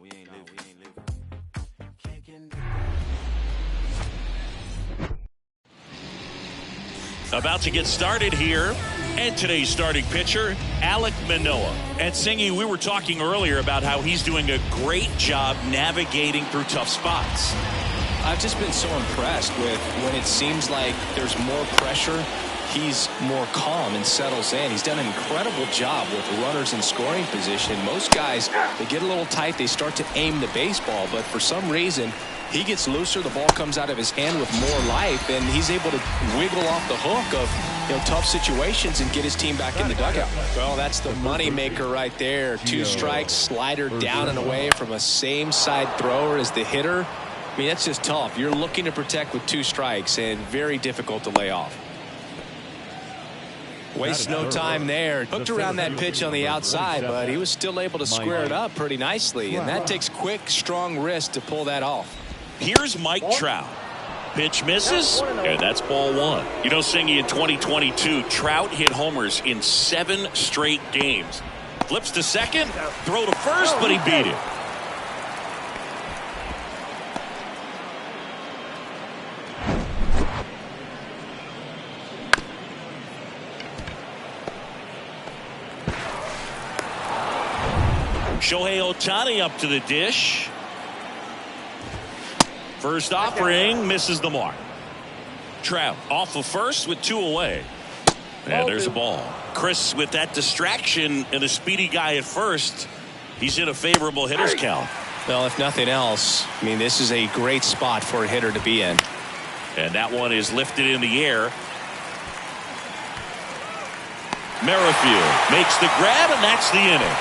we ain't living. About to get started here. And today's starting pitcher, Alek Manoah. And Singy, we were talking earlier about how he's doing a great job navigating through tough spots. I've just been so impressed with when it seems like there's more pressure, he's more calm and settles in. He's done an incredible job with runners in scoring position. Most guys, they get a little tight, they start to aim the baseball, but for some reason, he gets looser, the ball comes out of his hand with more life, and he's able to wiggle off the hook of tough situations and get his team back in the dugout. Well, that's the money maker right there. 2 strikes, slider down and away from a same side thrower as the hitter. I mean, that's just tough. You're looking to protect with 2 strikes and very difficult to lay off. Wastes no time there. Hooked around that pitch on the outside, but he was still able to square it up pretty nicely, and that takes quick, strong wrist to pull that off. Here's Mike Trout. Pitch misses, and that's ball 1. You know, Singy, in 2022, Trout hit homers in 7 straight games. Flips to second, throw to first, but he beat it. Shohei Ohtani up to the dish. First offering misses the mark. Trout off of first with 2 away. And there's a ball. Chris, with that distraction and a speedy guy at first, he's in a favorable hitter's count. Well, if nothing else, I mean, this is a great spot for a hitter to be in. And that one is lifted in the air. Merrifield makes the grab, and that's the inning.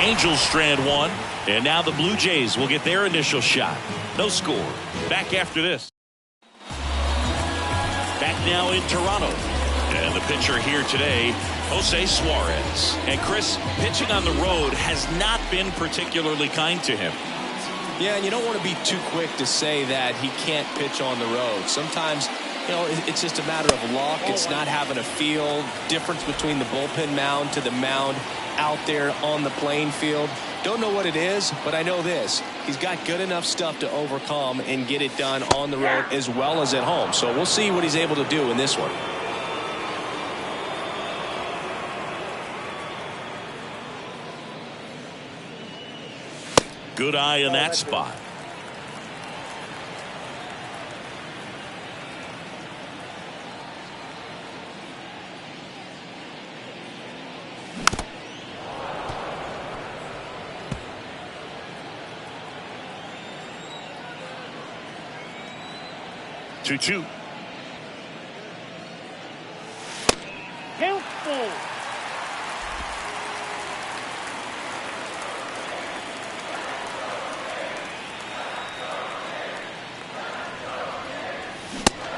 Angels strand 1. And now the Blue Jays will get their initial shot. No score. Back after this. Back now in Toronto. And the pitcher here today, Jose Suarez. And Chris, pitching on the road has not been particularly kind to him. Yeah, and you don't want to be too quick to say that he can't pitch on the road. Sometimes, it's just a matter of luck. It's not having a feel. Difference between the bullpen mound to the mound out there on the playing field. Don't know what it is, but I know this. He's got good enough stuff to overcome and get it done on the road as well as at home. So we'll see what he's able to do in this one. Good eye in that spot. Two. Helpful.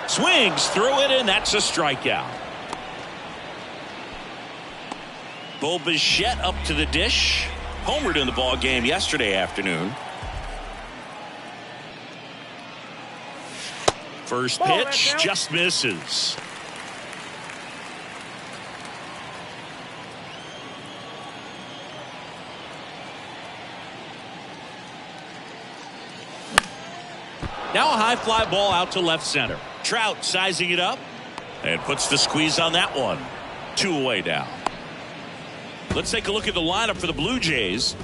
Swings through it, and that's a strikeout. Bo Bichette up to the dish. Homered in the ball game yesterday afternoon. First pitch just misses. Now a high fly ball out to left center. Trout sizing it up and puts the squeeze on that one. 2 away now. Let's take a look at the lineup for the Blue Jays.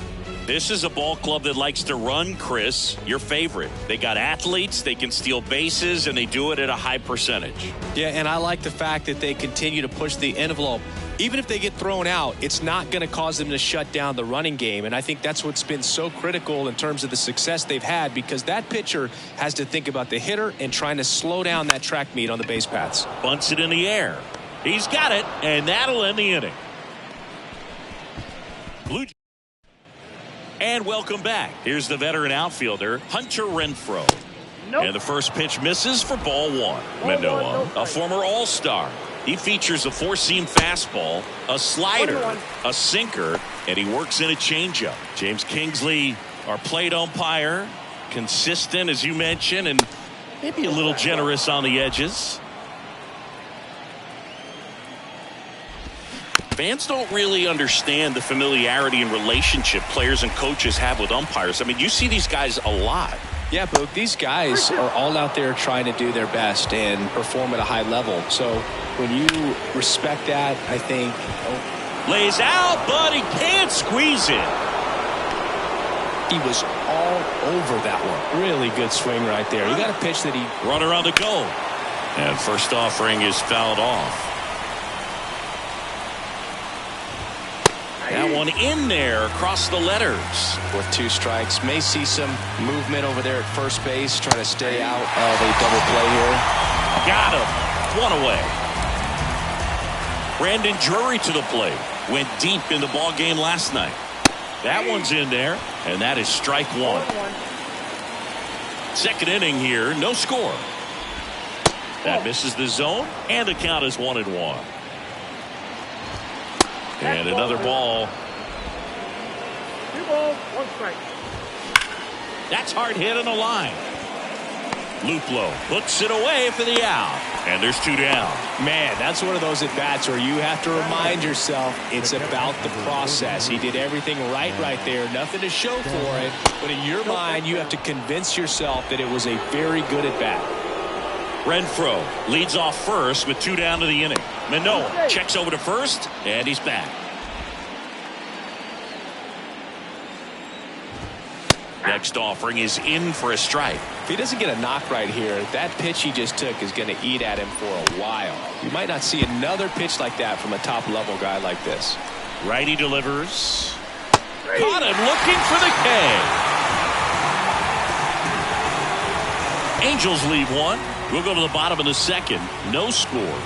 This is a ball club that likes to run, Chris, your favorite. They got athletes, they can steal bases, and they do it at a high percentage. Yeah, and I like the fact that they continue to push the envelope. Even if they get thrown out, it's not going to cause them to shut down the running game. And I think that's what's been so critical in terms of the success they've had, because that pitcher has to think about the hitter and trying to slow down that track meet on the base paths. Bunts it in the air. He's got it, and that'll end the inning. Blue Jays. And welcome back. Here's the veteran outfielder, Hunter Renfroe. And the first pitch misses for ball 1. Manoah, a former All-Star. He features a 4-seam fastball, a slider, a sinker, and he works in a changeup. James Kingsley, our plate umpire, consistent, as you mentioned, and maybe a little generous on the edges. Fans don't really understand the familiarity and relationship players and coaches have with umpires. I mean, you see these guys a lot. Yeah, Boog, these guys are all out there trying to do their best and perform at a high level. So when you respect that, I think... Lays out, but he can't squeeze it. He was all over that one. Really good swing right there. You got a pitch that he... Runner on the go. And first offering is fouled off. That one in there across the letters. With 2 strikes. May see some movement over there at first base. Trying to stay out of a double play here. Got him. 1 away. Brandon Drury to the plate. Went deep in the ball game last night. That one's in there. And that is strike 1. Second inning here. No score. That misses the zone. And the count is 1-1. And another ball. 2 balls, 1 strike. That's hard hit on the line. Luplow puts it away for the out. And there's 2 down. Man, that's one of those at-bats where you have to remind yourself it's about the process. He did everything right there. Nothing to show for it. But in your mind, you have to convince yourself that it was a very good at-bat. Renfroe leads off first with 2 down to the inning. Manoah checks over to first, and he's back. Next offering is in for a strike. If he doesn't get a knock right here, that pitch he just took is going to eat at him for a while. You might not see another pitch like that from a top-level guy like this. Righty delivers. Caught him looking for the K. Angels leave 1. We'll go to the bottom of the second. No score.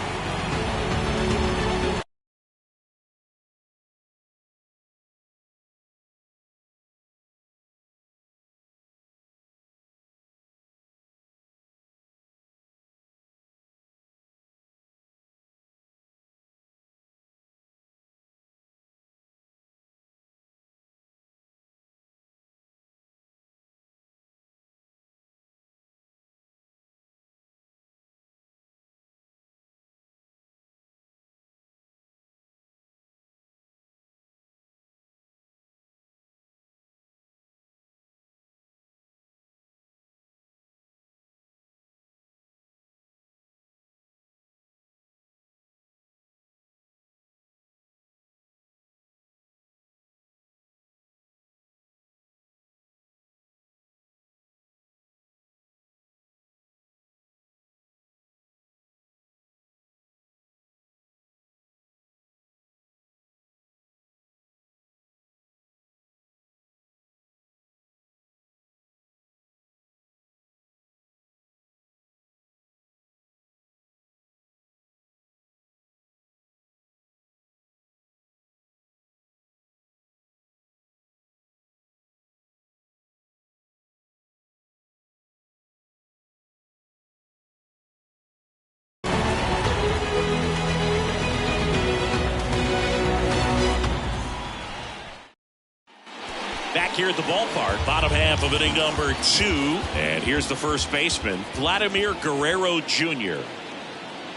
Back here at the ballpark, bottom half of inning number 2. And here's the first baseman, Vladimir Guerrero Jr.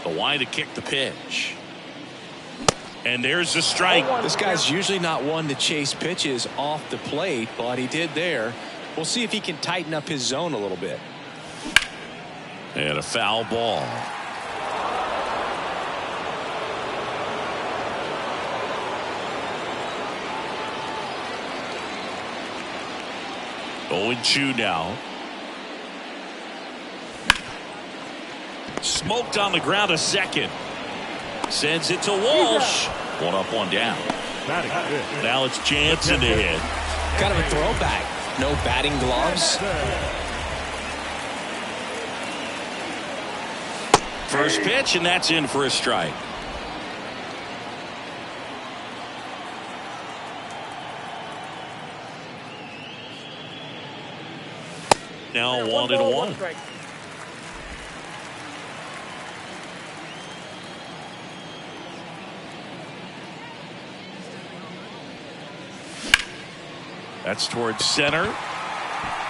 The line to kick the pitch. And there's the strike. This guy's usually not one to chase pitches off the plate, but he did there. We'll see if he can tighten up his zone a little bit. And a foul ball. Oh, 0-2 now. Smoked on the ground to second. Sends it to Walsh. 1 up, 1 down. Now it's Jansen to hit. Kind of a throwback. No batting gloves. First pitch, and that's in for a strike. Now 1-1. That's towards center.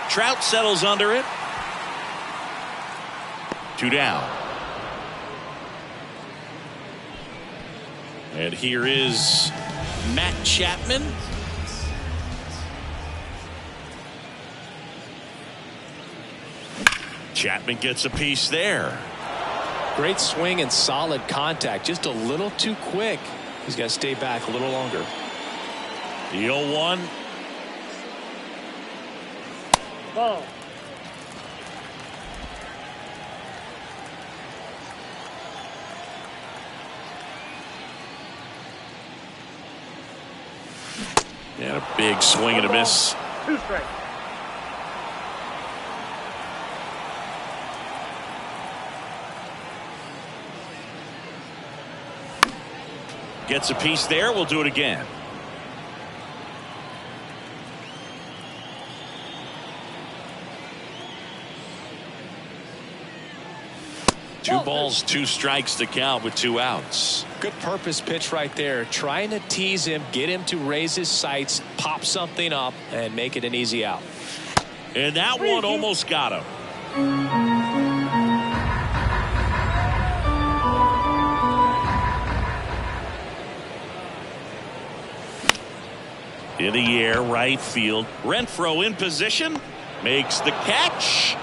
Trout settles under it. 2 down. And here is Matt Chapman. Chapman gets a piece there. Great swing and solid contact. Just a little too quick. He's got to stay back a little longer. The 0-1. Ball. And a big swing and a miss. 2 strikes. Gets a piece there. We'll do it again. Two balls, 2 strikes to count with 2 outs. Good purpose pitch right there. Trying to tease him, get him to raise his sights, pop something up, and make it an easy out. And that one almost got him. In the air, right field. Renfroe in position, makes the catch.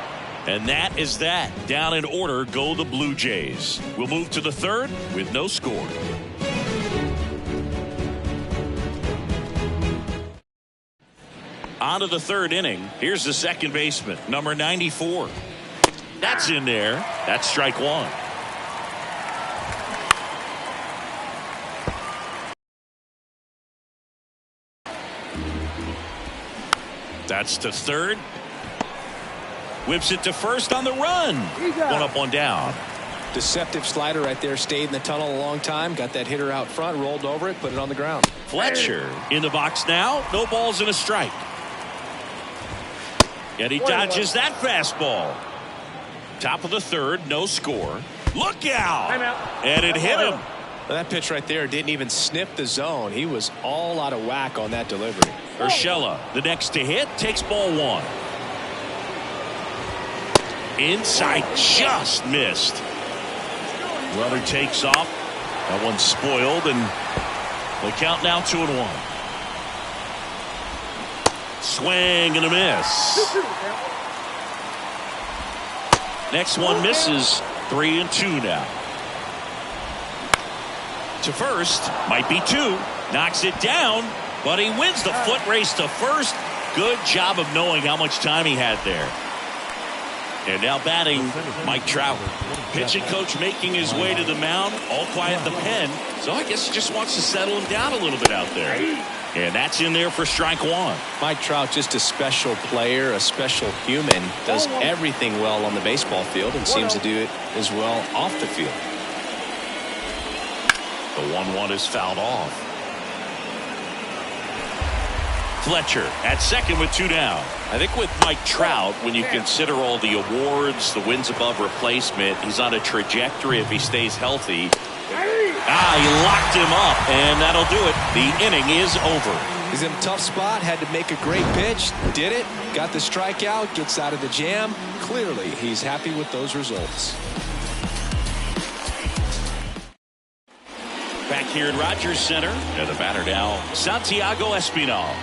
And that is that. Down in order go the Blue Jays. We'll move to the 3rd with no score. On to the 3rd inning. Here's the second baseman, number 94. That's in there. That's strike 1. That's to 3rd. Whips it to 1st on the run. 1 up, 1 down. Deceptive slider right there. Stayed in the tunnel a long time. Got that hitter out front. Rolled over it. Put it on the ground. Fletcher in the box now. No balls and a strike. And he dodges that fastball. Top of the 3rd. No score. Look out. And it hit him. Well, that pitch right there didn't even sniff the zone. He was all out of whack on that delivery. Urshela, the next to hit, takes ball 1. Inside, just missed. Runner takes off. That one's spoiled, and the count now 2-1. Swing and a miss. Next one misses. 3-2 now. To 1st, might be 2. Knocks it down, but he wins the foot race to 1st. Good job of knowing how much time he had there. And now batting, Mike Trout. Pitching coach making his way to the mound, all quiet in the pen. So I guess he just wants to settle him down a little bit out there. And that's in there for strike 1. Mike Trout, just a special player, a special human. Does everything well on the baseball field and seems to do it as well off the field. The 1-1 is fouled off. Fletcher at 2nd with 2 down. I think with Mike Trout, when you consider all the awards, the wins above replacement, he's on a trajectory if he stays healthy. He locked him up, and that'll do it. The inning is over. He's in a tough spot, had to make a great pitch, did it, got the strikeout, gets out of the jam. Clearly, he's happy with those results. Back here at Rogers Center, and the batter now, Santiago Espinal.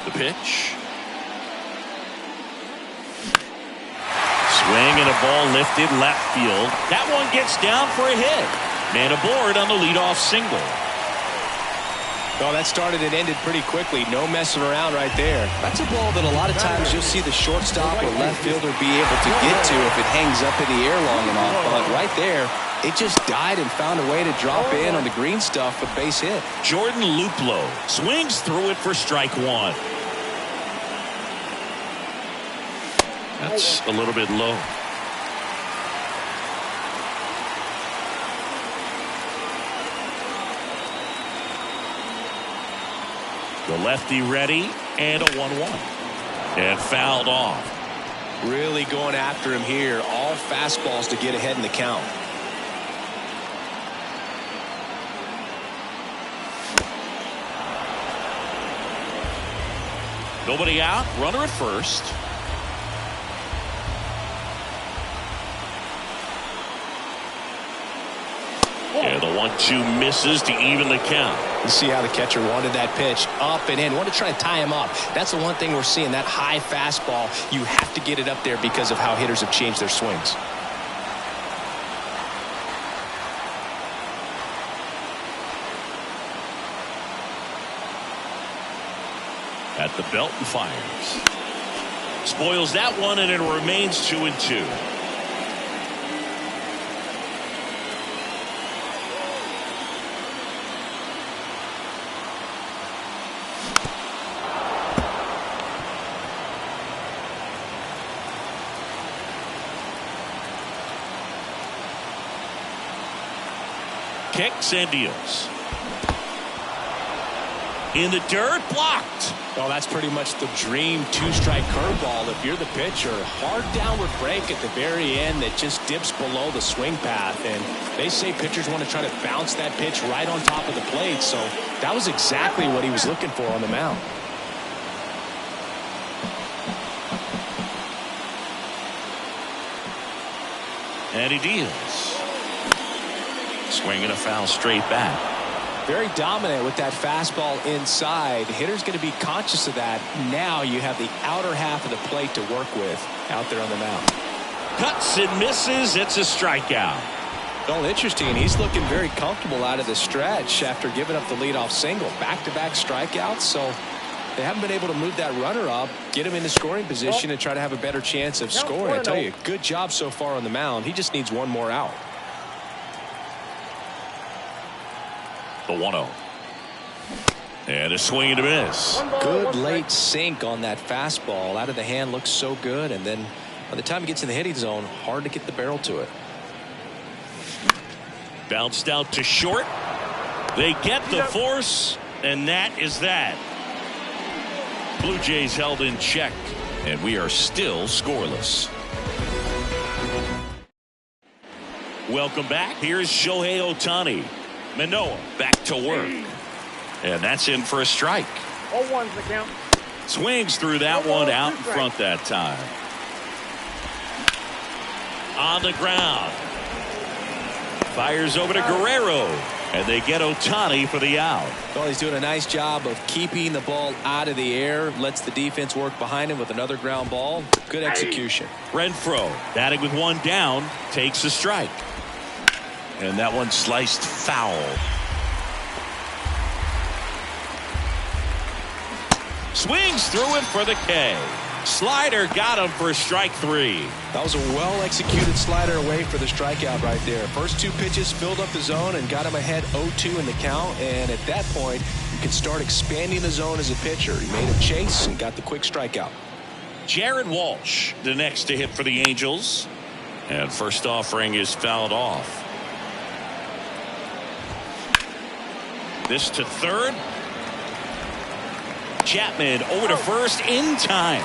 The pitch. Swing and a ball lifted left field. That one gets down for a hit. Man aboard on the leadoff single. Well, that started and ended pretty quickly. No messing around right there. That's a ball that a lot of times you'll see the shortstop or left fielder be able to get to if it hangs up in the air long enough. But right there, it just died and found a way to drop in on the green stuff, a base hit. Jordan Luplow swings through it for strike 1. That's a little bit low. The lefty ready, and a 1-1. And fouled off. Really going after him here. All fastballs to get ahead in the count. Nobody out, runner at 1st. And the 1-2 misses to even the count. You see how the catcher wanted that pitch up and in. Wanted to try to tie him up. That's the one thing we're seeing, that high fastball. You have to get it up there because of how hitters have changed their swings. At the belt and fires. Spoils that one, and it remains 2-2. Kicks and deals. In the dirt, blocked. Well, that's pretty much the dream two-strike curveball if you're the pitcher. Hard downward break at the very end that just dips below the swing path. And they say pitchers want to try to bounce that pitch right on top of the plate. So that was exactly what he was looking for on the mound. And he deals. Swinging a foul straight back. Very dominant with that fastball inside. The hitter's going to be conscious of that. Now you have the outer half of the plate to work with out there on the mound. Cuts and misses. It's a strikeout. Well, interesting. He's looking very comfortable out of the stretch after giving up the leadoff single. Back-to-back strikeouts. So they haven't been able to move that runner up, get him in the scoring position, and try to have a better chance of scoring. I tell you, good job so far on the mound. He just needs one more out. The 1-0. And a swing and a miss. Good late sink on that fastball. Out of the hand, looks so good. And then by the time it gets in the hitting zone, hard to get the barrel to it. Bounced out to short. They get the force, and that is that. Blue Jays held in check, and we are still scoreless. Welcome back. Here's Shohei Ohtani. Manoah back to work. And that's in for a strike. 0-1's the count. Swings through that one out in front that time. On the ground. Fires over to Guerrero. And they get Ohtani for the out. Well, he's doing a nice job of keeping the ball out of the air. Lets the defense work behind him with another ground ball. Good execution. Renfroe batting with one down. Takes a strike. And that one sliced foul. Swings through it for the K. Slider got him for strike 3. That was a well-executed slider away for the strikeout right there. First two pitches filled up the zone and got him ahead 0-2 in the count. And at that point, you can start expanding the zone as a pitcher. He made a chase and got the quick strikeout. Jared Walsh, the next to hit for the Angels. And first offering is fouled off. This to third. Chapman over to first in time.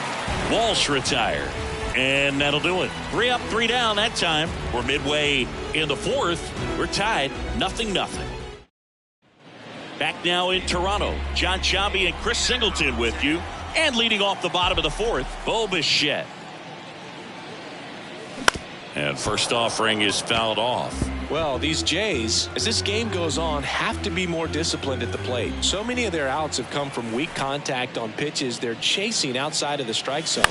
Walsh retired. And that'll do it. 3 up, 3 down that time. We're midway in the fourth. We're tied 0-0. Back now in Toronto. John Chambi and Chris Singleton with you. And leading off the bottom of the fourth, Bo Bichette. And first offering is fouled off. Well, these Jays, as this game goes on, have to be more disciplined at the plate. So many of their outs have come from weak contact on pitches they're chasing outside of the strike zone.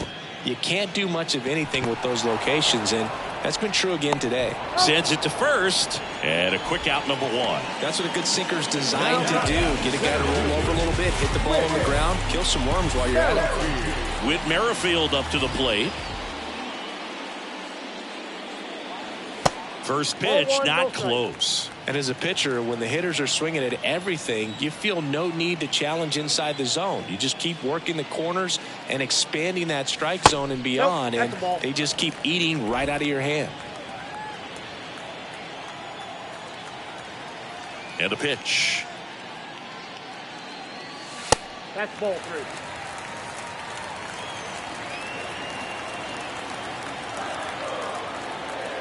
You can't do much of anything with those locations, and that's been true again today. Sends it to first, and a quick out, number 1. That's what a good sinker's designed to do. Get a guy to roll over a little bit, hit the ball on the ground, kill some worms while you're at it. With Merrifield up to the plate. First pitch, not close. And as a pitcher, when the hitters are swinging at everything, you feel no need to challenge inside the zone. You just keep working the corners and expanding that strike zone and beyond, and they just keep eating right out of your hand. And a pitch. That's ball 3.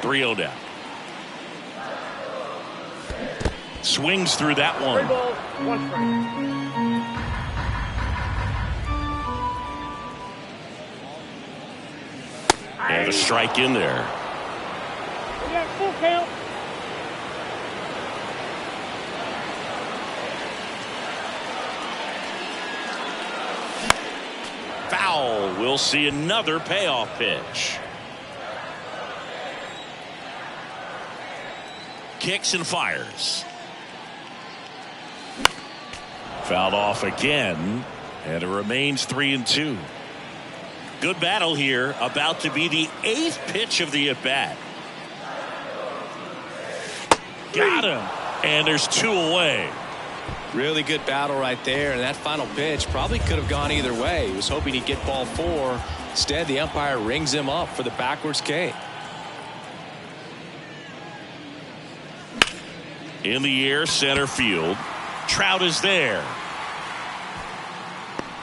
Three-0 down. Swings through that one. 3 balls, 1 strike. And a strike in there. We got full count. foul. We'll see another payoff pitch. Kicks and fires. Fouled off again, and it remains 3-2. Good battle here, about to be the 8th pitch of the at-bat. Got him, and there's 2 away. Really good battle right there, and that final pitch probably could have gone either way. He was hoping he'd get ball 4. Instead, the umpire rings him up for the backwards K. In the air, center field. Trout is there.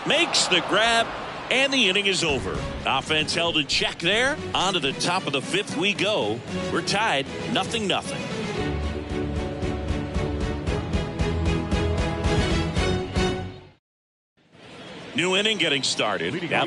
Makes the grab, and the inning is over. Offense held in check there. On to the top of the 5th we go. We're tied 0-0. New inning getting started. Now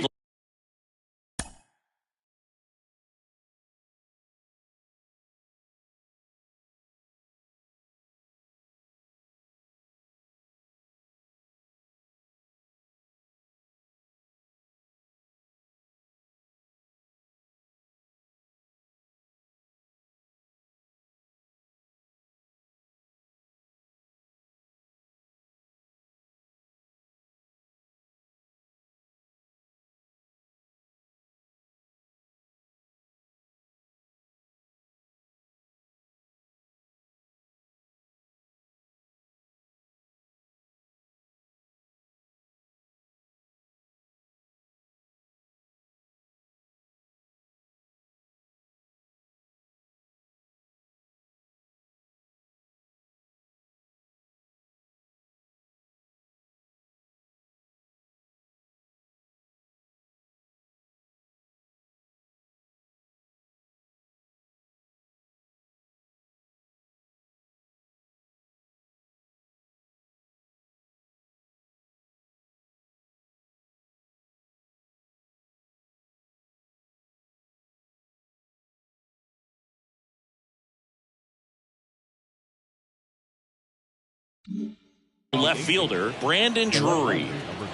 left fielder Brandon Drury,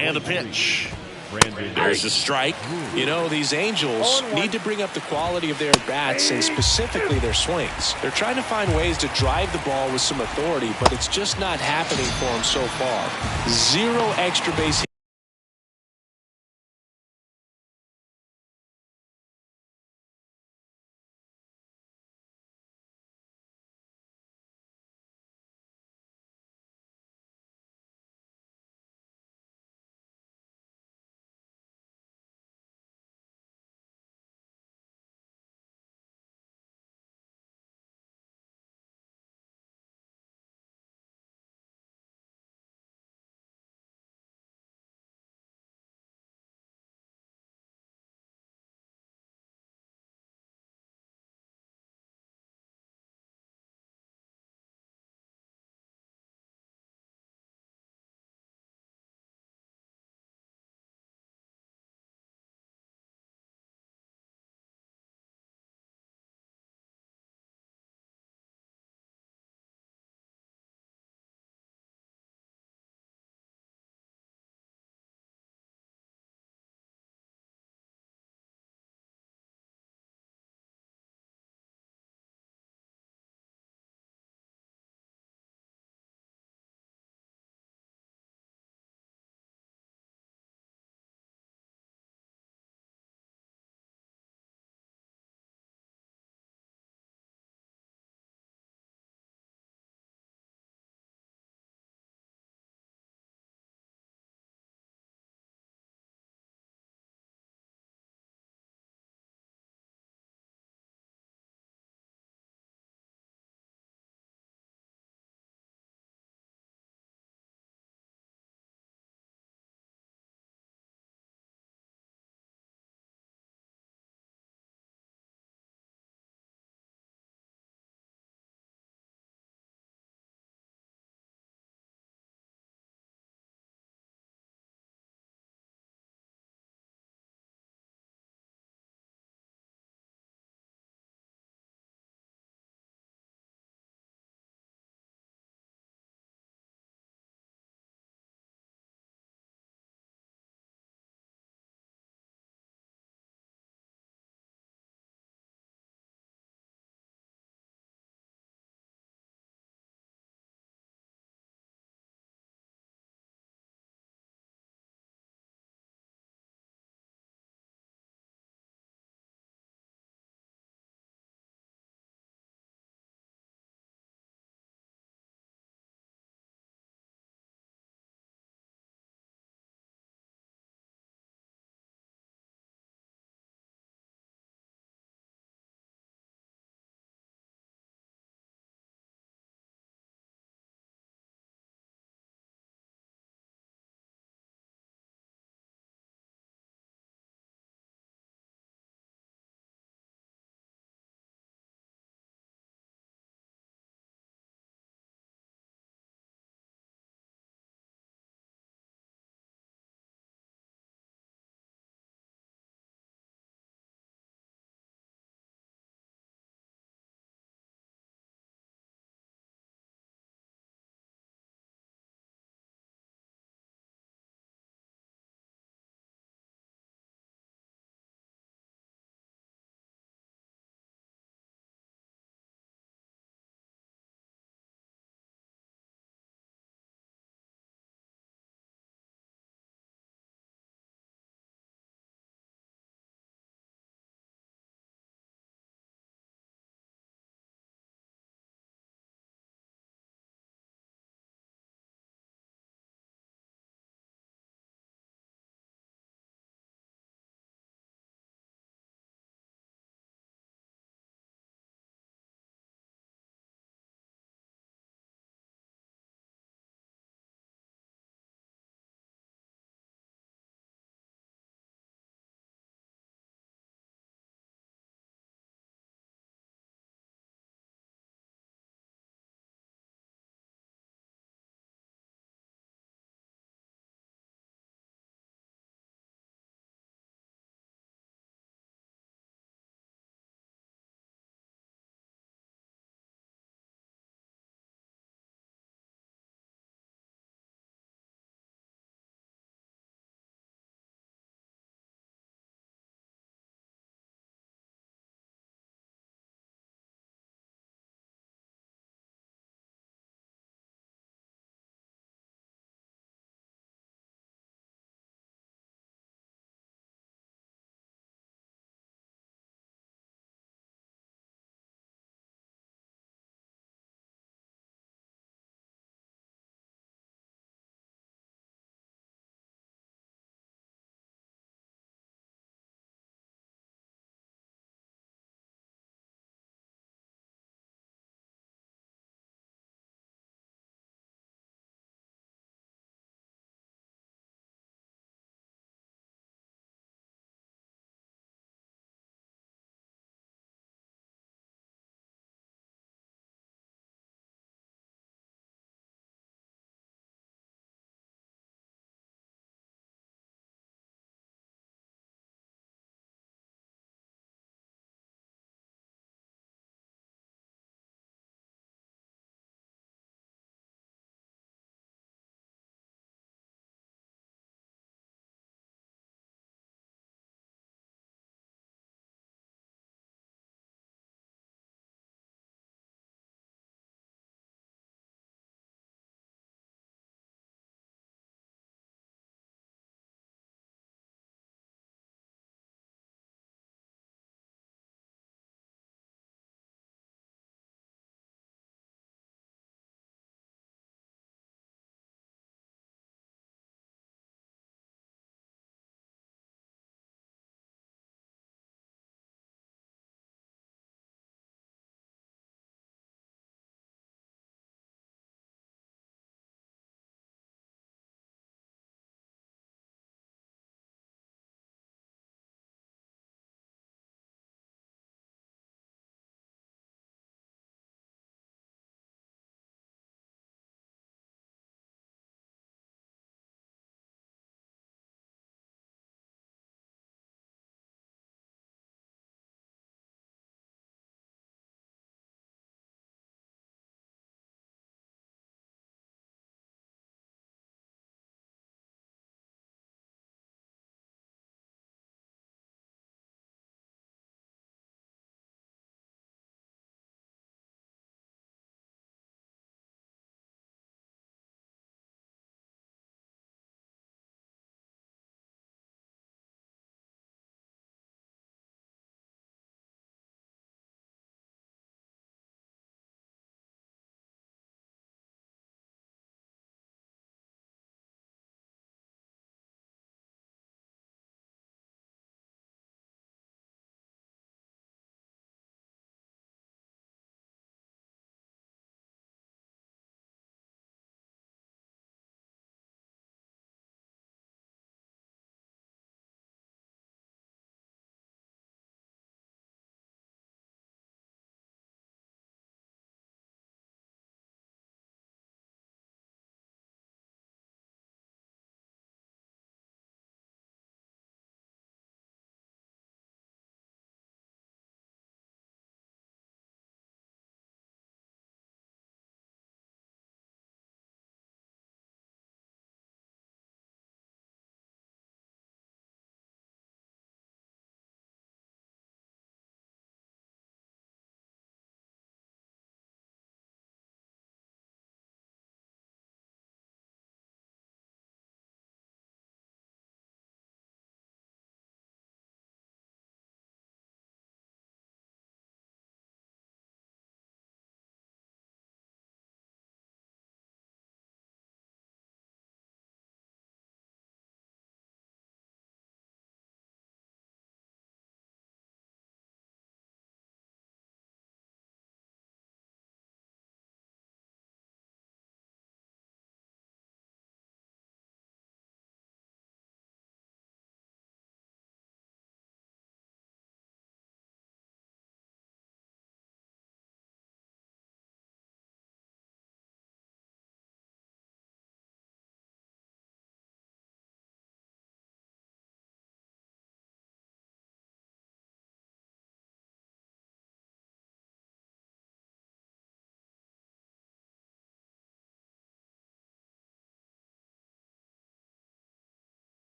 and the pitch. There's a strike. You know, these Angels need to bring up the quality of their bats and specifically their swings. They're trying to find ways to drive the ball with some authority, but it's just not happening for them so far. 0 extra base hits.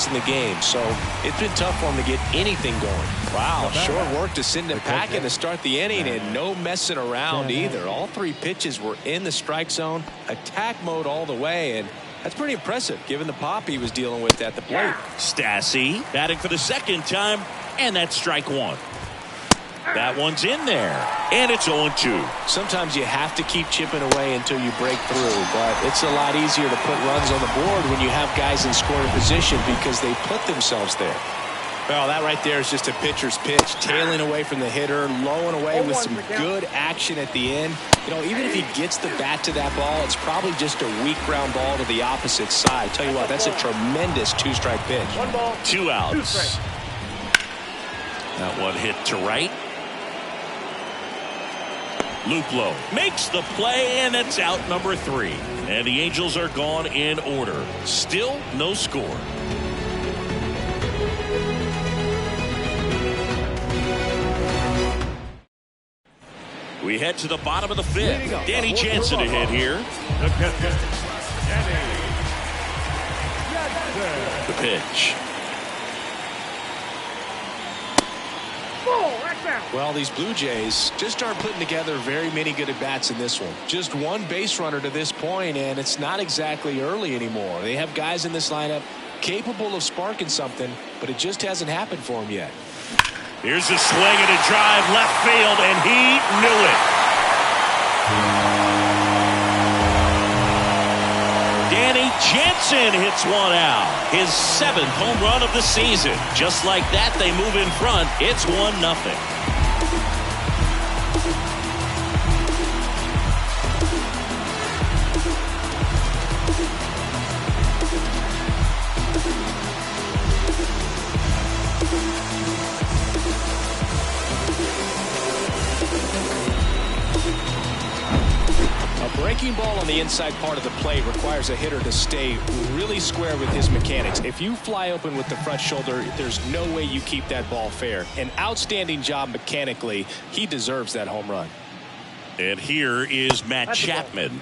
in the game, so it's been tough for him to get anything going. Wow, short work to send it packing to start the inning, and no messing around either. All 3 pitches were in the strike zone, attack mode all the way, and that's pretty impressive given the pop he was dealing with at the plate. Stassi batting for the 2nd time, and that's strike 1. That one's in there, and it's 0-2. Sometimes you have to keep chipping away until you break through, but it's a lot easier to put runs on the board when you have guys in scoring position because they put themselves there. Well, that right there is just a pitcher's pitch, tailing away from the hitter, low and away with some good action at the end. You know, even if he gets the bat to that ball, it's probably just a weak ground ball to the opposite side. Tell you what, that's a tremendous 2-strike pitch. 1 ball, 2 outs. 2 strikes. That one hit to right. Luplow makes the play, and it's out number 3. And the Angels are gone in order. Still no score. We head to the bottom of the 5th. Danny Jansen to hit here. The pitch. Well, these Blue Jays just aren't putting together very many good at-bats in this one. Just 1 base runner to this point, and it's not exactly early anymore. They have guys in this lineup capable of sparking something, but it just hasn't happened for them yet. Here's a swing and a drive left field, and he knew it. Danny Jansen hits one out. His 7th home run of the season. Just like that, they move in front. It's 1-0. Breaking ball on the inside part of the plate requires a hitter to stay really square with his mechanics. If you fly open with the front shoulder, there's no way you keep that ball fair. An outstanding job mechanically. He deserves that home run. And here is Matt Chapman.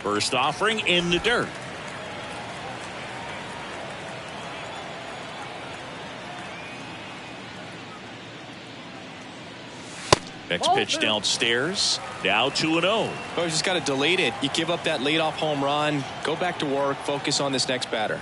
First offering in the dirt. Next pitch downstairs. Now 2-0. Well, you just got to delete it. You give up that leadoff home run. Go back to work. Focus on this next batter.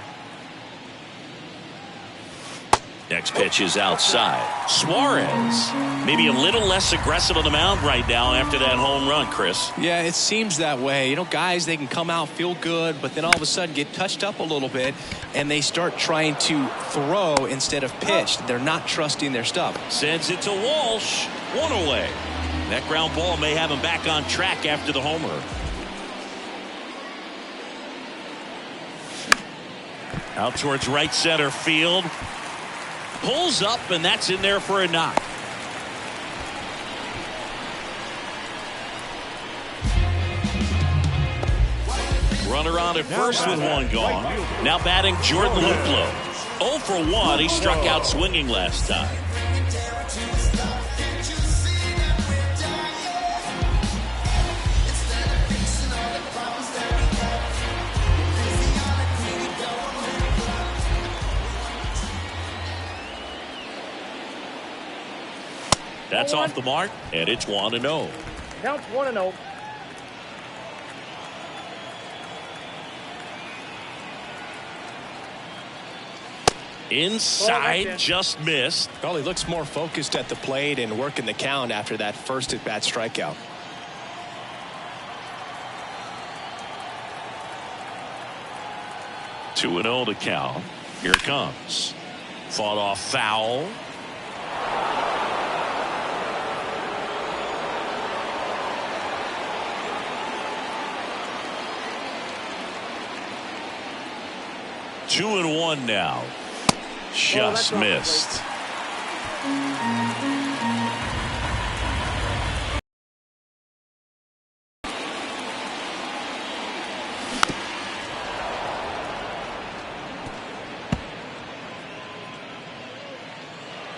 Next pitch is outside. Suarez, maybe a little less aggressive on the mound right now after that home run, Chris. Yeah, it seems that way. You know, guys, they can come out, feel good, but then all of a sudden get touched up a little bit, and they start trying to throw instead of pitch. They're not trusting their stuff. Sends it to Walsh. 1 away. That ground ball may have him back on track after the homer. Out towards right center field. Pulls up, and that's in there for a knock. Runner on at first with 1 gone. Now batting Jordan Luplow. 0 for 1. He struck out swinging last time. That's off the mark, and it's 1-0. Counts 1-0. Inside, just missed. Well, he looks more focused at the plate and working the count after that first at-bat strikeout. Two and 0 to count. Here it comes. Fought off foul. Two and 1 now. Just missed.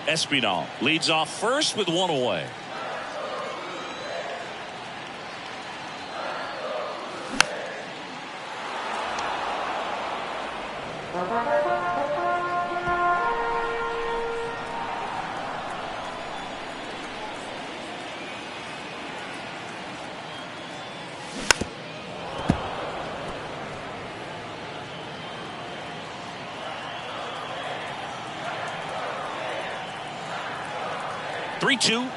Espinal leads off first with 1 away. 3-2.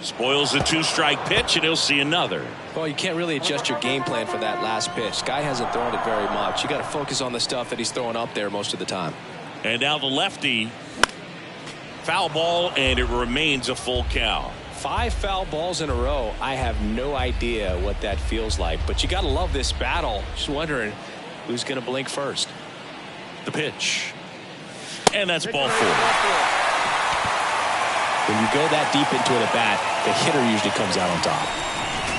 Spoils the 2-strike pitch, and he'll see another. Well, you can't really adjust your game plan for that last pitch. Guy hasn't thrown it very much. You got to focus on the stuff that he's throwing up there most of the time. And now the lefty. Foul ball, and it remains a full count. 5 foul balls in a row. I have no idea what that feels like, but you got to love this battle. Just wondering who's going to blink first. The pitch. And that's ball 4. When you go that deep into an at-bat, the hitter usually comes out on top.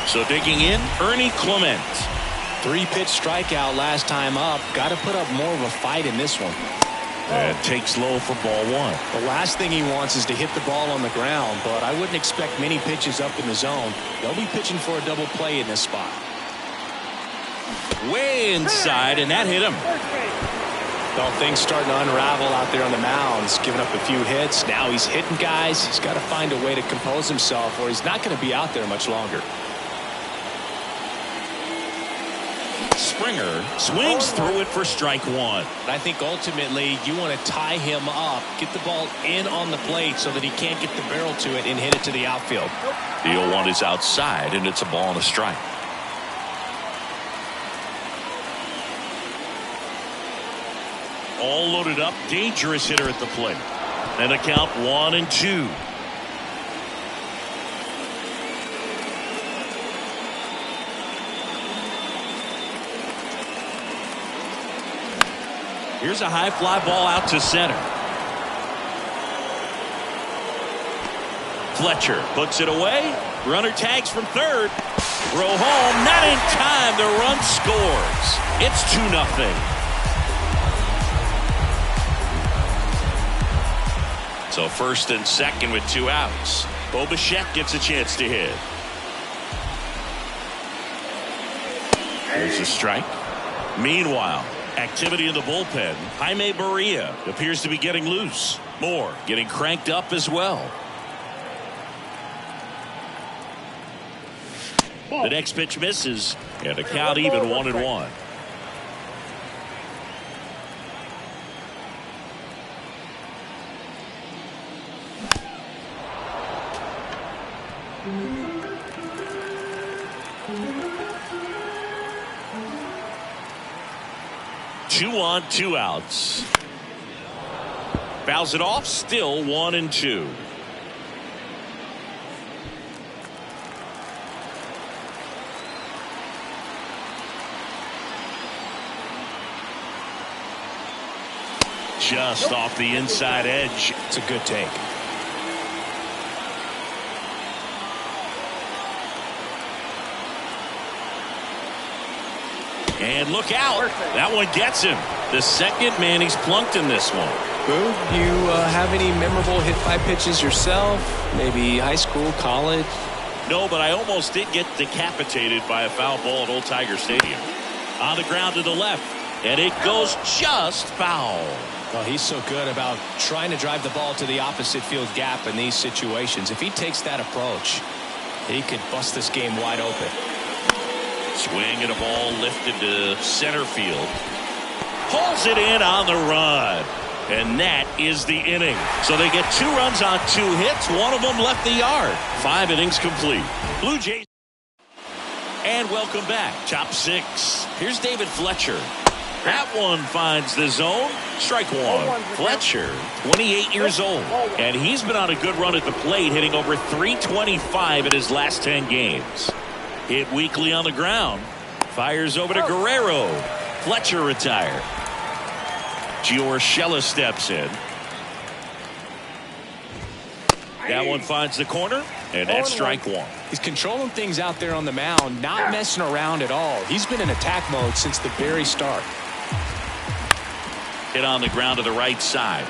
So digging in, Ernie Clement. 3-pitch strikeout last time up. Got to put up more of a fight in this one. And takes low for ball 1. The last thing he wants is to hit the ball on the ground, but I wouldn't expect many pitches up in the zone. They'll be pitching for a double play in this spot. Way inside, and that hit him. Well, things starting to unravel out there on the mound. He's given up a few hits. Now he's hitting guys. He's got to find a way to compose himself, or he's not going to be out there much longer. Springer swings through it for strike 1. I think ultimately you want to tie him up, get the ball in on the plate so that he can't get the barrel to it and hit it to the outfield. The 0-1 is outside, and it's a ball and a strike. All loaded up, dangerous hitter at the plate. And a count 1-2. Here's a high fly ball out to center. Fletcher puts it away. Runner tags from third. Throw home, not in time. The run scores. It's 2-0. So first and second with 2 outs. Bo Bichette gets a chance to hit. There's a strike. Meanwhile, activity in the bullpen. Jaime Barria appears to be getting loose. Moore getting cranked up as well. The next pitch misses, and a count even 1-1. Two on, 2 outs. Fouls it off, still 1-2. Just off the inside edge. It's a good take. And look out. That one gets him. The second man he's plunked in this one. Boo, you have any memorable hit by pitches yourself? Maybe high school, college? No, but I almost did get decapitated by a foul ball at Old Tiger Stadium. On the ground to the left. And it goes just foul. Well, he's so good about trying to drive the ball to the opposite field gap in these situations. If he takes that approach, he could bust this game wide open. Swing and a ball lifted to center field. Pulls it in on the run. And that is the inning. So they get 2 runs on 2 hits. One of them left the yard. 5 innings complete. Blue Jays. And welcome back. Top 6. Here's David Fletcher. That one finds the zone. Strike 1. Fletcher, 28 years old. And he's been on a good run at the plate, hitting over .325 in his last 10 games. Hit weakly on the ground. Fires over to Guerrero. Fletcher retired. Giorgella steps in. That one finds the corner, and that's strike 1. He's controlling things out there on the mound, not messing around at all. He's been in attack mode since the very start. Hit on the ground to the right side.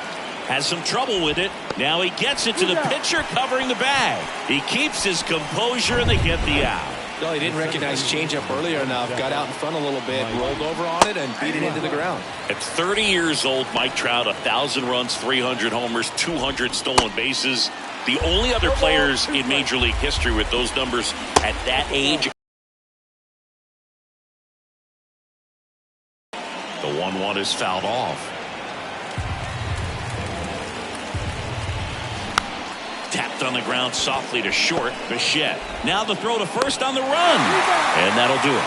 Has some trouble with it. Now he gets it to the pitcher covering the bag. He keeps his composure, and they get the out. No, he didn't recognize changeup earlier enough. Got out in front a little bit, rolled over on it, and beat it into the ground. At 30 years old, Mike Trout, 1,000 runs, 300 homers, 200 stolen bases. The only other players in Major League history with those numbers at that age. The 1-1 is fouled off. Left on the ground softly to short. Bichette. Now the throw to first on the run. And that'll do it.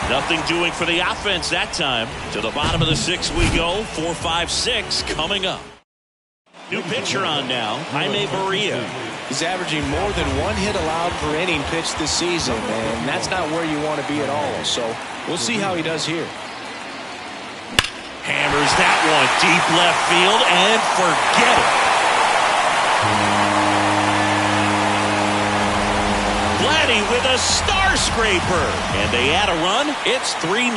Nothing doing for the offense that time. To the bottom of the sixth we go. 4, 5, 6 coming up. New pitcher on now. Jaime Barria. He's averaging more than 1 hit allowed per inning pitched this season, and that's not where you want to be at all. So we'll see how he does here. Hammers that one deep left field and forget it. Vladdy with a star scraper. And they add a run. It's 3-0.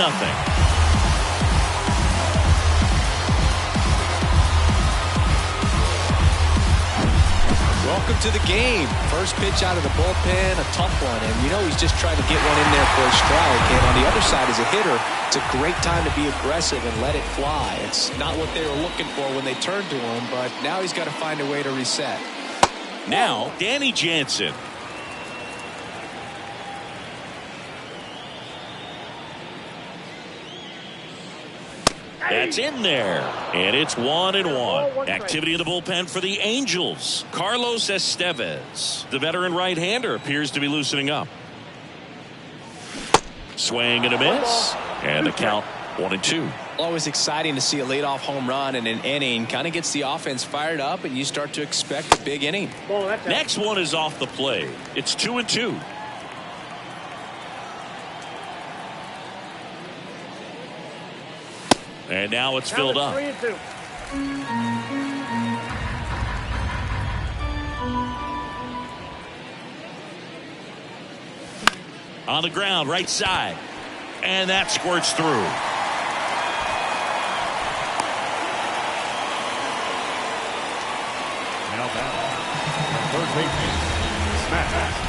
Welcome to the game. First pitch out of the bullpen, a tough one. And you know he's just trying to get one in there for a strike. And on the other side as a hitter, it's a great time to be aggressive and let it fly. It's not what they were looking for when they turned to him, but now he's got to find a way to reset. Now, Danny Jansen. That's in there. And it's 1-1. Activity in the bullpen for the Angels. Carlos Estevez. The veteran right-hander appears to be loosening up. Swing and a miss. And the count 1-2. Always exciting to see a leadoff home run in an inning. Kind of gets the offense fired up, and you start to expect a big inning. Next one is off the plate. It's 2-2. And now it's filled up. 3-2. On the ground, right side. And that squirts through. Now back. First baseman. Smash.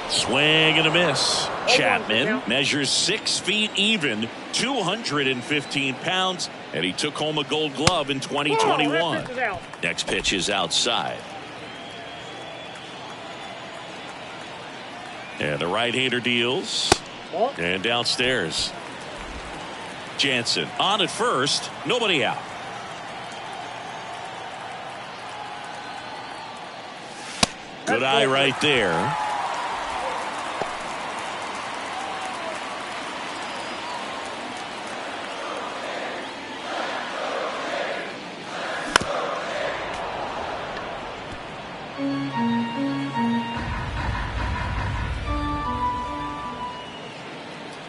Swing and a miss. Chapman measures 6 feet even, 215 pounds, and he took home a Gold Glove in 2021. Next pitch is outside. And the right-hander deals. And downstairs. Jansen on at first. Nobody out. Good eye right there.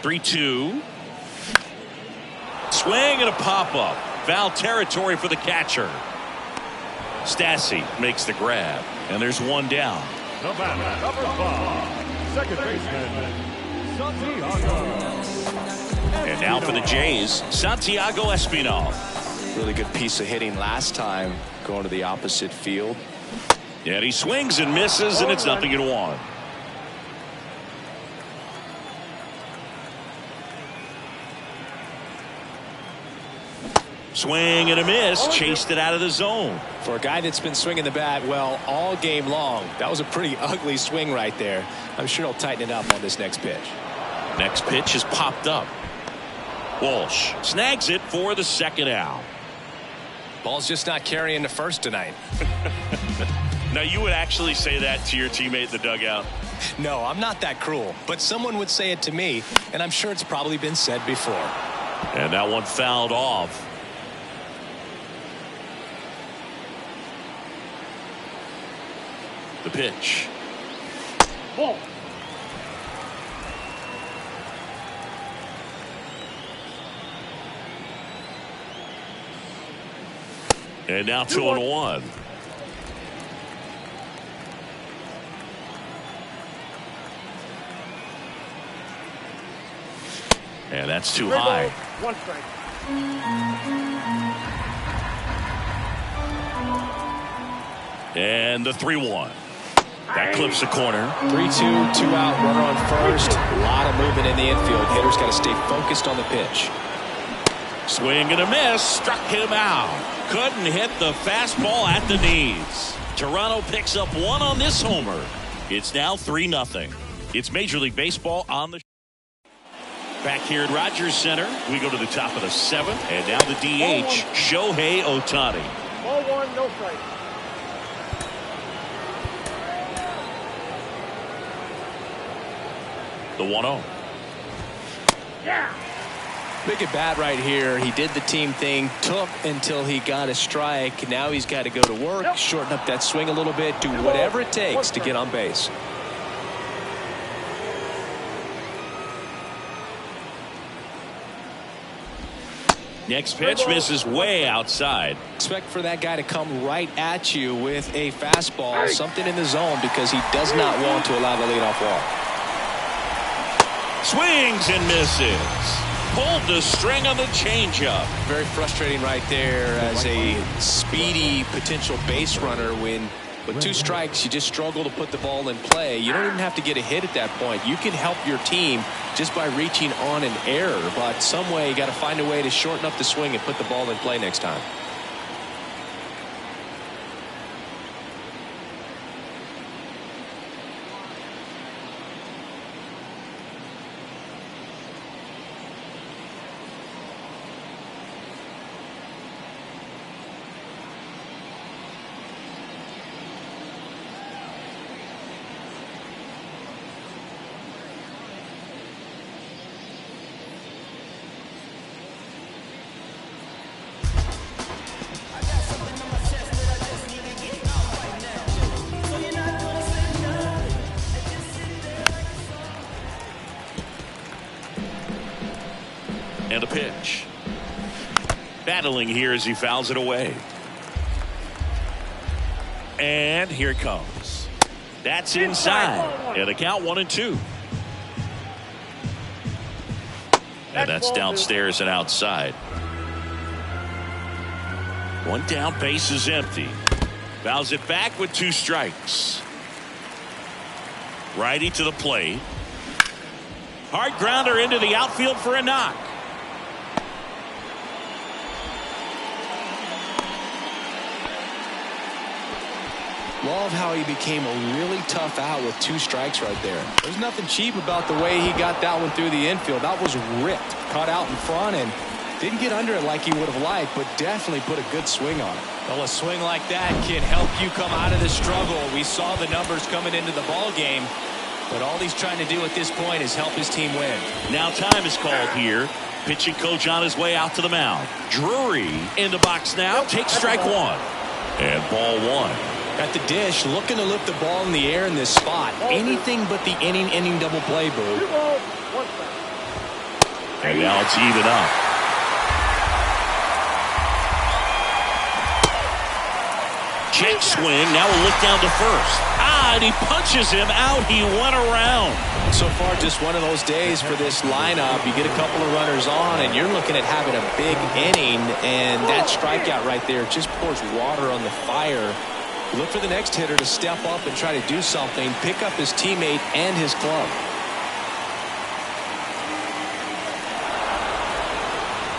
Three-two. Swing and a pop-up. Foul territory for the catcher. Stassi makes the grab. And there's one down. Number 5, second baseman, Santiago. And now for the Jays, Santiago Espinal. Really good piece of hitting last time, going to the opposite field. And he swings and misses, and it's 0-1. Swing and a miss. Chased it out of the zone. For a guy that's been swinging the bat, well, all game long, that was a pretty ugly swing right there. I'm sure he'll tighten it up on this next pitch. Next pitch is popped up. Walsh snags it for the second out. Ball's just not carrying the first tonight. Now, you would actually say that to your teammate in the dugout? No, I'm not that cruel, but someone would say it to me, and I'm sure it's probably been said before. And that one fouled off. The pitch. Ball. And now 2-1. And that's too high. 1 strike. And the 3-1. That clips the corner. 3-2, 2 out, runner on first. A lot of movement in the infield. Hitter's got to stay focused on the pitch. Swing and a miss. Struck him out. Couldn't hit the fastball at the knees. Toronto picks up 1 on this homer. It's now 3-0. It's Major League Baseball on the back here at Rogers Center. We go to the top of the 7th, and now the DH, Shohei Ohtani. 1, no strike. The 1-0. Yeah. Big at bat right here. He did the team thing, took until he got a strike. Now he's got to go to work, shorten up that swing a little bit, do whatever it takes to get on base. Next pitch misses way outside. Expect for that guy to come right at you with a fastball, something in the zone, because he does not want to allow the leadoff walk. Swings and misses. Pulled the string on the changeup. Very frustrating right there as a speedy potential base runner. When with 2 strikes, you just struggle to put the ball in play. You don't even have to get a hit at that point. You can help your team just by reaching on an error, but some way you got to find a way to shorten up the swing and put the ball in play next time. And a pitch. Battling here as he fouls it away. And here it comes. That's inside. And the count 1-2. And that's downstairs and outside. 1 down, base is empty. Fouls it back with 2 strikes. Righty to the plate. Hard grounder into the outfield for a knock. Love how he became a really tough out with 2 strikes right there. There's nothing cheap about the way he got that one through the infield. That was ripped, caught out in front, and didn't get under it like he would have liked, but definitely put a good swing on it. Well, a swing like that can help you come out of the struggle. We saw the numbers coming into the ball game, but all he's trying to do at this point is help his team win. Now time is called here. Pitching coach on his way out to the mound. Drury in the box now. Takes strike 1. And ball 1. At the dish, looking to lift the ball in the air in this spot. Anything but the inning double play, Boo. And now it's even up. Check swing. Now a look down to first. And he punches him out. He went around. So far, just one of those days for this lineup. You get a couple of runners on, and you're looking at having a big inning. And that strikeout right there just pours water on the fire. Look for the next hitter to step up and try to do something, pick up his teammate and his glove.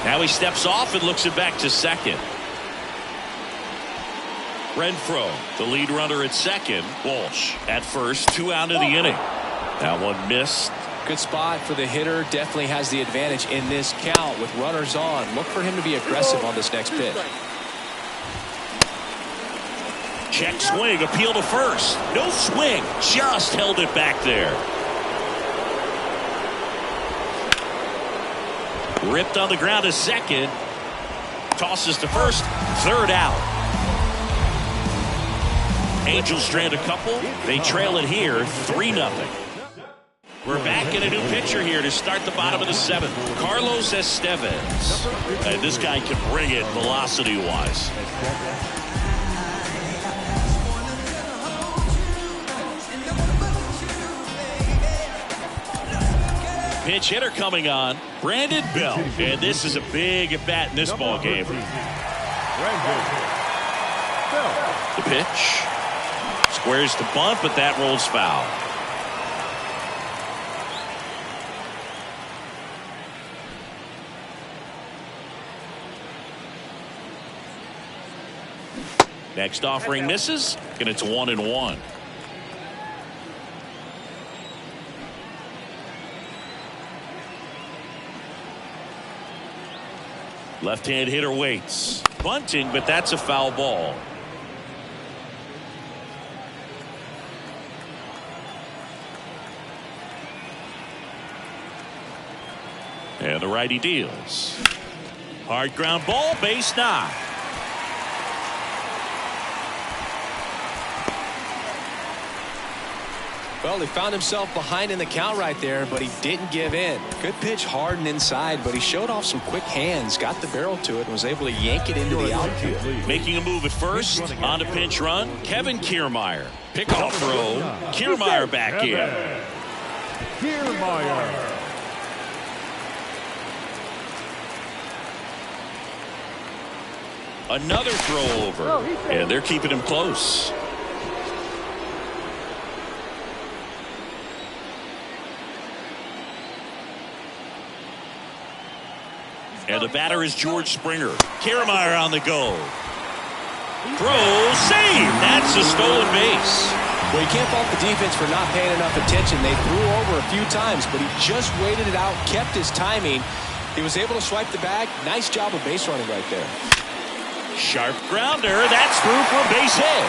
Now he steps off and looks it back to second. Renfroe, the lead runner at second. Walsh at first, 2 out of the inning. That one missed. Good spot for the hitter. Definitely has the advantage in this count with runners on. Look for him to be aggressive on this next pitch. Check swing, appeal to first. No swing, just held it back there. Ripped on the ground to second. Tosses to first, 3rd out. Angels strand a couple. They trail it here, 3-0. We're back in a new pitcher here to start the bottom of the 7th. Carlos Estevez. And this guy can bring it velocity-wise. Pitch hitter coming on, Brandon Bell. And this is a big at bat in this ball game. The pitch. Squares the bunt, but that rolls foul. Next offering misses, and it's 1-1. Left-hand hitter waits. Bunting, but that's a foul ball. And the righty deals. Hard ground ball, base knock. Well, he found himself behind in the count right there, but he didn't give in. Good pitch, hard and inside, but he showed off some quick hands, got the barrel to it, and was able to yank it into the outfield. Making a move at first, on to pinch run, Kevin Kiermaier. Pickoff throw, Kiermaier back in. Kiermaier. Another throw over, and they're keeping him close. And the batter is George Springer. Kiermaier on the go. Throw, save. That's a stolen base. Well, you can't fault the defense for not paying enough attention. They threw over a few times, but he just waited it out, kept his timing. He was able to swipe the bag. Nice job of base running right there. Sharp grounder. That's through for a base hit.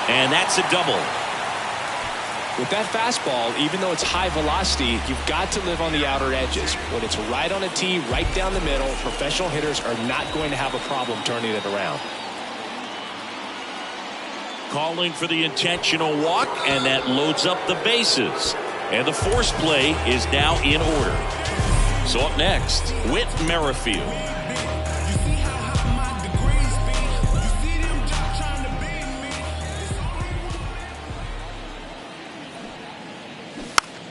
And that's a double. With that fastball, even though it's high velocity, you've got to live on the outer edges. When it's right on a tee, right down the middle, professional hitters are not going to have a problem turning it around. Calling for the intentional walk, and that loads up the bases. And the force play is now in order. So up next, Whit Merrifield.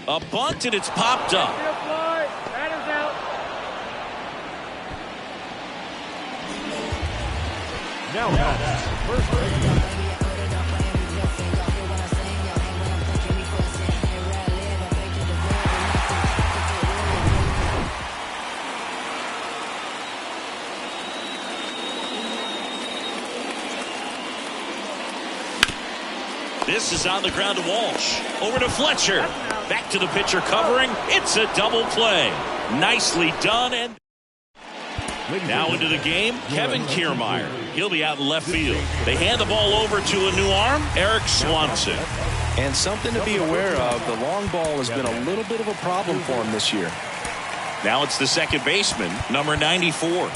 A bunt, and it's popped up. Batter's out. Now that's first base. This is on the ground to Walsh. Over to Fletcher. Back to the pitcher covering. It's a double play. Nicely done. And now into the game, Kevin Kiermaier. He'll be out in left field. They hand the ball over to a new arm, Eric Swanson. And something to be aware of, the long ball has been a little bit of a problem for him this year. Now it's the second baseman, number 94.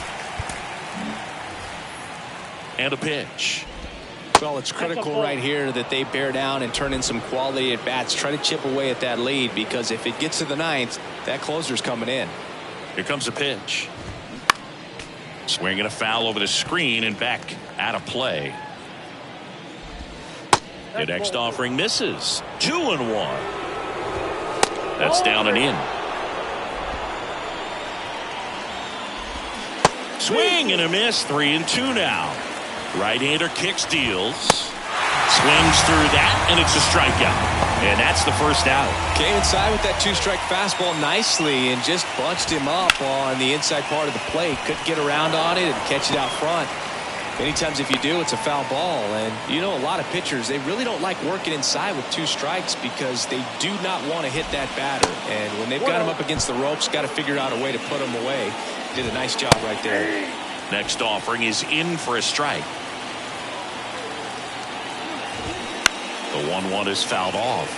And a pitch. Well, it's critical right here that they bear down and turn in some quality at bats. Try to chip away at that lead, because if it gets to the ninth, that closer's coming in. Here comes a pitch. Swinging a foul over the screen and back out of play. The next offering misses. 2-1. That's down and in. Swing and a miss. 3-2 now. Right-hander kicks, deals. Swings through that, and it's a strikeout. And that's the first out. Came inside with that two-strike fastball nicely and just bunched him up on the inside part of the plate. Couldn't get around on it and catch it out front. Many times if you do, it's a foul ball. And you know, a lot of pitchers, they really don't like working inside with two strikes because they do not want to hit that batter. And when they've got him up against the ropes, got to figure out a way to put him away. Did a nice job right there. Next offering is in for a strike. The 1-1 is fouled off.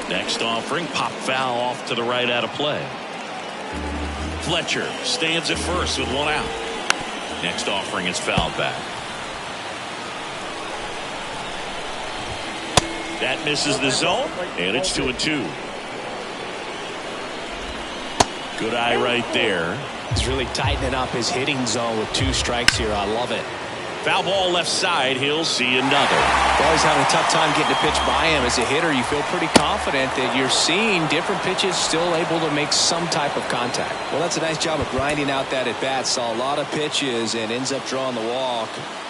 Next offering, pop foul off to the right out of play. Fletcher stands at first with one out. Next offering is fouled back. That misses the zone, and it's 2-2. Good eye right there. He's really tightening up his hitting zone with two strikes here. I love it. Foul ball left side. He'll see another. Well, he's having a tough time getting a pitch by him. As a hitter, you feel pretty confident that you're seeing different pitches still able to make some type of contact. Well, that's a nice job of grinding out that at bat. Saw a lot of pitches and ends up drawing the walk.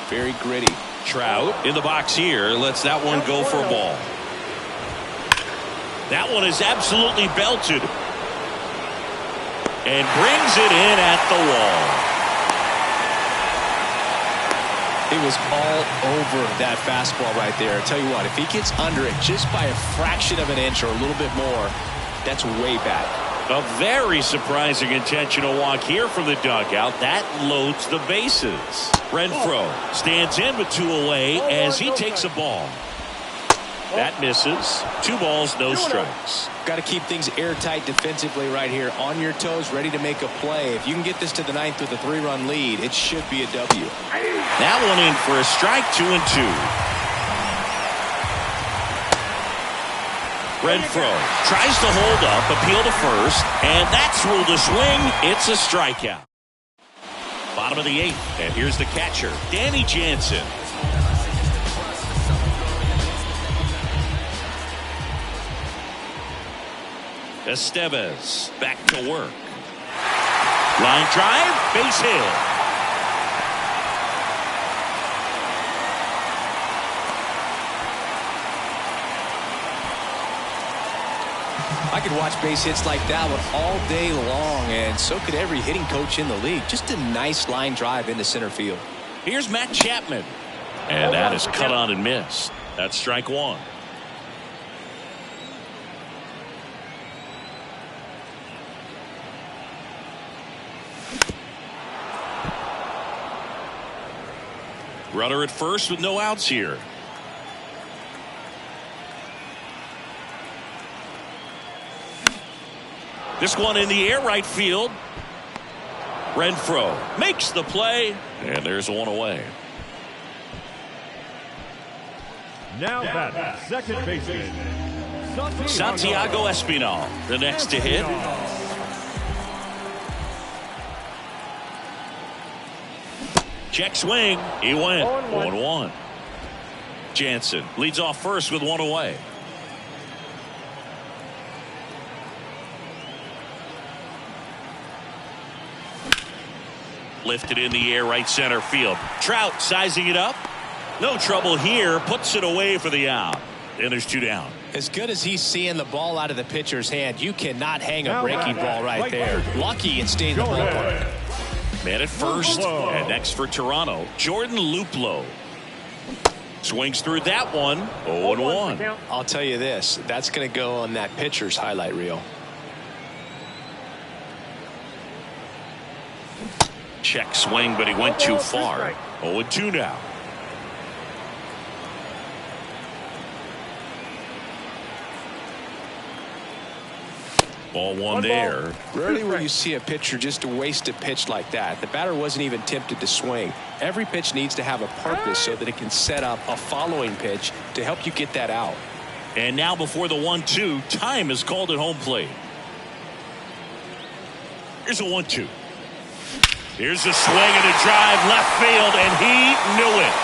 Very gritty. Trout in the box here. Lets that one go for a ball. That one is absolutely belted. And brings it in at the wall. It was all over that fastball right there. I tell you what, if he gets under it just by a fraction of an inch or a little bit more, that's way back. A very surprising intentional walk here from the dugout. That loads the bases. Renfroe stands in with 2 away as he takes a ball. That misses. 2 balls, no strikes. Got to keep things airtight defensively right here. On your toes, ready to make a play. If you can get this to the 9th with a 3-run lead, it should be a W. That one in for a strike, 2-2. Renfroe tries to hold up, appeal to first, and that's ruled a swing. It's a strikeout. Bottom of the 8th, and here's the catcher, Danny Jansen. Estevez back to work. Line drive, base hit. I could watch base hits like that one all day long, and so could every hitting coach in the league. Just a nice line drive into center field. Here's Matt Chapman. And that is cut on and missed. That's strike 1. Runner at first with no outs here. This one in the air, right field. Renfroe makes the play, and there's one away. Now that second baseman, Santiago Espinal, the next to hit. Check swing. He went 1-1. Jansen leads off first with 1 away. Lifted in the air, right center field. Trout sizing it up. No trouble here. Puts it away for the out. And there's 2 down. As good as he's seeing the ball out of the pitcher's hand, you cannot hang a breaking ball right there. Lucky it stayed in the ballpark. Man at first. And next for Toronto, Jordan Luplow. Swings through that one. 0-1. I'll tell you this. That's going to go on that pitcher's highlight reel. Check swing, but he went too far. 0-2 now. Ball 1 there. Rarely will you see a pitcher just waste a pitch like that. The batter wasn't even tempted to swing. Every pitch needs to have a purpose so that it can set up a following pitch to help you get that out. And now before the 1-2, time is called at home plate. Here's a 1-2. Here's a swing and a drive left field, and he knew it.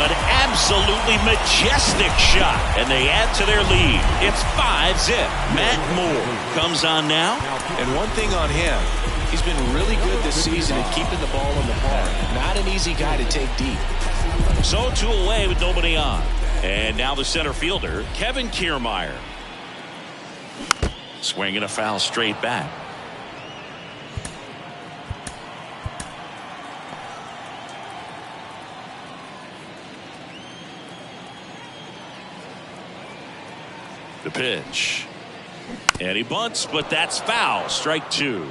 An absolutely majestic shot, and they add to their lead. It's 5-zip. Matt Moore comes on now. And one thing on him, he's been really good this season at keeping the ball in the park. Not an easy guy to take deep. So 2 away with nobody on. And now the center fielder, Kevin Kiermaier. Swinging a foul straight back. The pitch. And he bunts, but that's foul. Strike 2.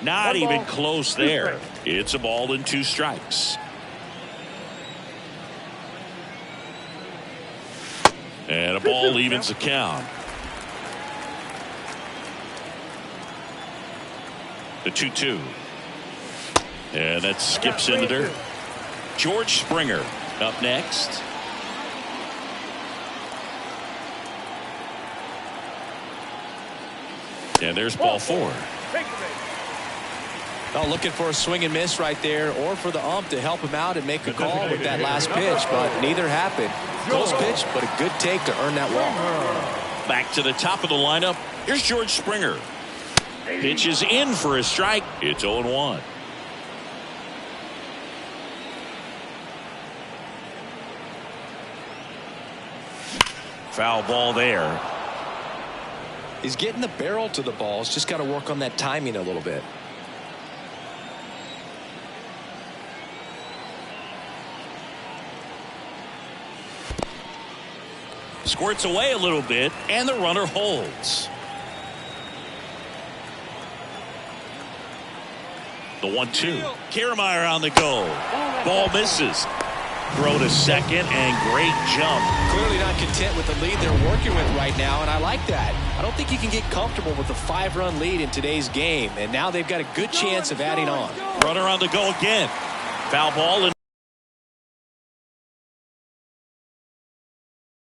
Not even close there. It's a ball and 2 strikes. And a ball evens the count. The 2-2. And that skips into dirt. George Springer up next. And there's ball 4. Oh, looking for a swing and miss right there, or for the ump to help him out and make a call with that last pitch, but neither happened. Close pitch, but a good take to earn that walk. Back to the top of the lineup. Here's George Springer. Pitch is in for a strike. It's 0-1. Foul ball there. He's getting the barrel to the balls. Just got to work on that timing a little bit. Squirts away a little bit, and the runner holds. The 1-2. Kiermaier on the go. Ball misses. Throw to second, and great jump. Clearly not content with the lead they're working with right now, and I like that. I don't think you can get comfortable with a 5-run lead in today's game, and now they've got a good chance of adding on. Runner on the go again. Foul ball.